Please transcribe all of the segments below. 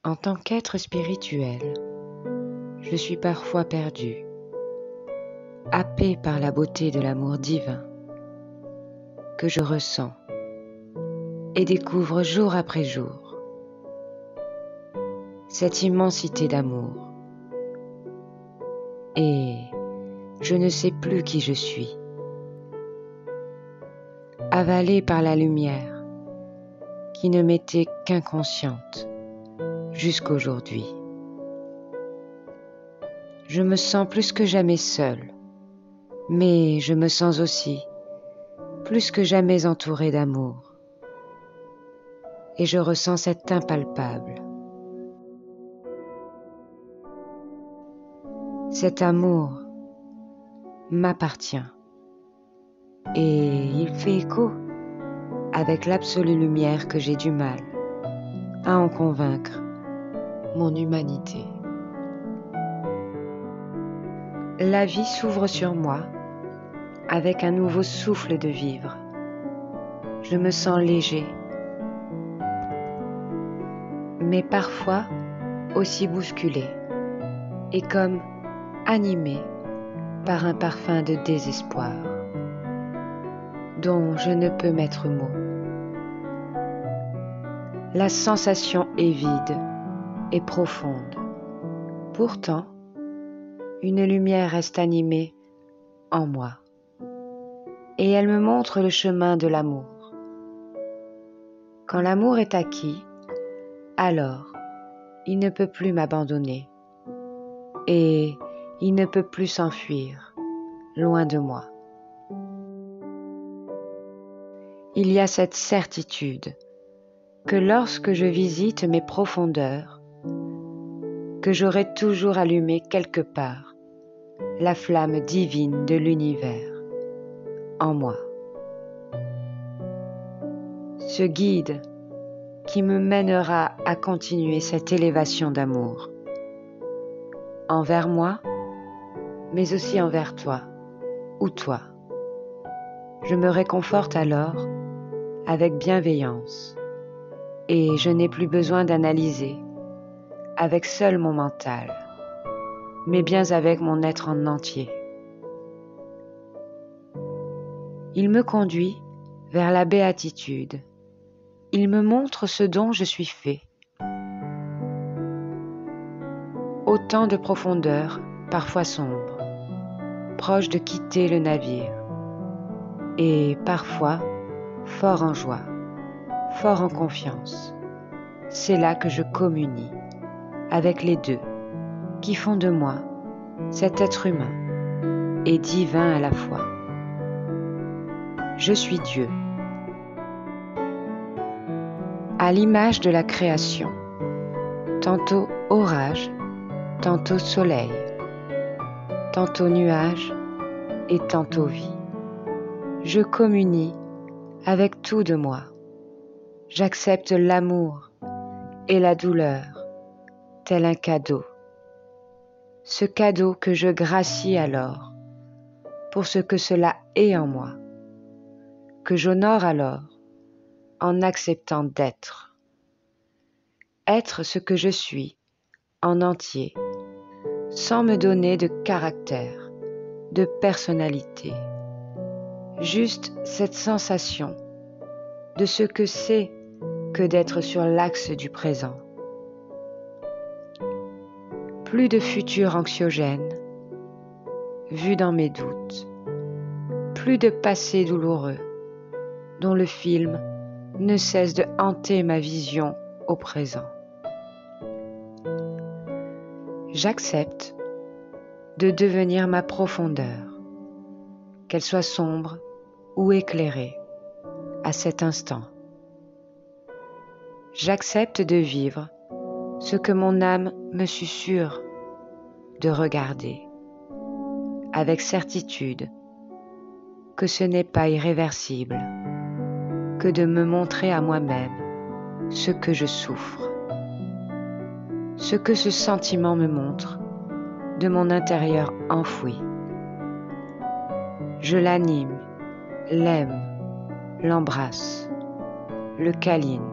En tant qu'être spirituel, je suis parfois perdu, happé par la beauté de l'amour divin que je ressens et découvre jour après jour. Cette immensité d'amour. Et je ne sais plus qui je suis. Avalé par la lumière qui ne m'était qu'inconsciente jusqu'aujourd'hui. Je me sens plus que jamais seule, mais je me sens aussi plus que jamais entourée d'amour. Et je ressens cet impalpable. Cet amour m'appartient et il fait écho avec l'absolue lumière que j'ai du mal à en convaincre mon humanité. La vie s'ouvre sur moi avec un nouveau souffle de vivre. Je me sens léger, mais parfois aussi bousculé et comme animé par un parfum de désespoir dont je ne peux mettre mot. La sensation est vide et profonde. Pourtant, une lumière reste animée en moi et elle me montre le chemin de l'amour. Quand l'amour est acquis, alors il ne peut plus m'abandonner et il ne peut plus s'enfuir loin de moi. Il y a cette certitude que lorsque je visite mes profondeurs, que j'aurai toujours allumé quelque part la flamme divine de l'univers en moi. Ce guide qui me mènera à continuer cette élévation d'amour envers moi, mais aussi envers toi ou toi. Je me réconforte alors avec bienveillance et je n'ai plus besoin d'analyser avec seul mon mental, mais bien avec mon être en entier. Il me conduit vers la béatitude. Il me montre ce dont je suis fait. Autant de profondeur, parfois sombre, proche de quitter le navire, et parfois fort en joie, fort en confiance. C'est là que je communie avec les deux, qui font de moi cet être humain et divin à la fois. Je suis Dieu. À l'image de la création, tantôt orage, tantôt soleil, tantôt nuage et tantôt vie. Je communie avec tout de moi. J'accepte l'amour et la douleur tel un cadeau. Ce cadeau que je gracie alors pour ce que cela est en moi, que j'honore alors en acceptant d'être. Être ce que je suis en entier, sans me donner de caractère, de personnalité. Juste cette sensation de ce que c'est que d'être sur l'axe du présent. Plus de futur anxiogène, vu dans mes doutes. Plus de passé douloureux, dont le film ne cesse de hanter ma vision au présent. J'accepte de devenir ma profondeur, qu'elle soit sombre ou éclairée, à cet instant. J'accepte de vivre ce que mon âme me susurre de regarder, avec certitude que ce n'est pas irréversible que de me montrer à moi-même ce que je souffre, ce que ce sentiment me montre de mon intérieur enfoui. Je l'anime, l'aime, l'embrasse, le câline,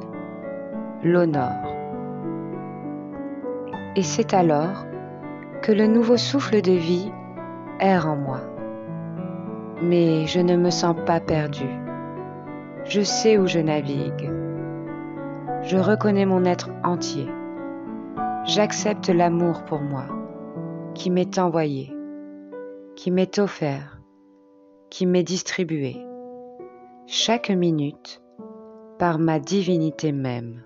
l'honore. Et c'est alors que le nouveau souffle de vie erre en moi. Mais je ne me sens pas perdue. Je sais où je navigue. Je reconnais mon être entier. J'accepte l'amour pour moi, qui m'est envoyé, qui m'est offert, qui m'est distribué, chaque minute, par ma divinité même,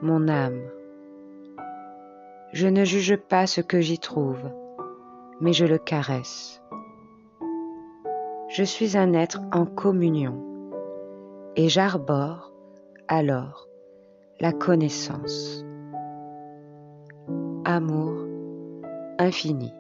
mon âme. Je ne juge pas ce que j'y trouve, mais je le caresse. Je suis un être en communion, et j'arbore alors la connaissance. Amour infini.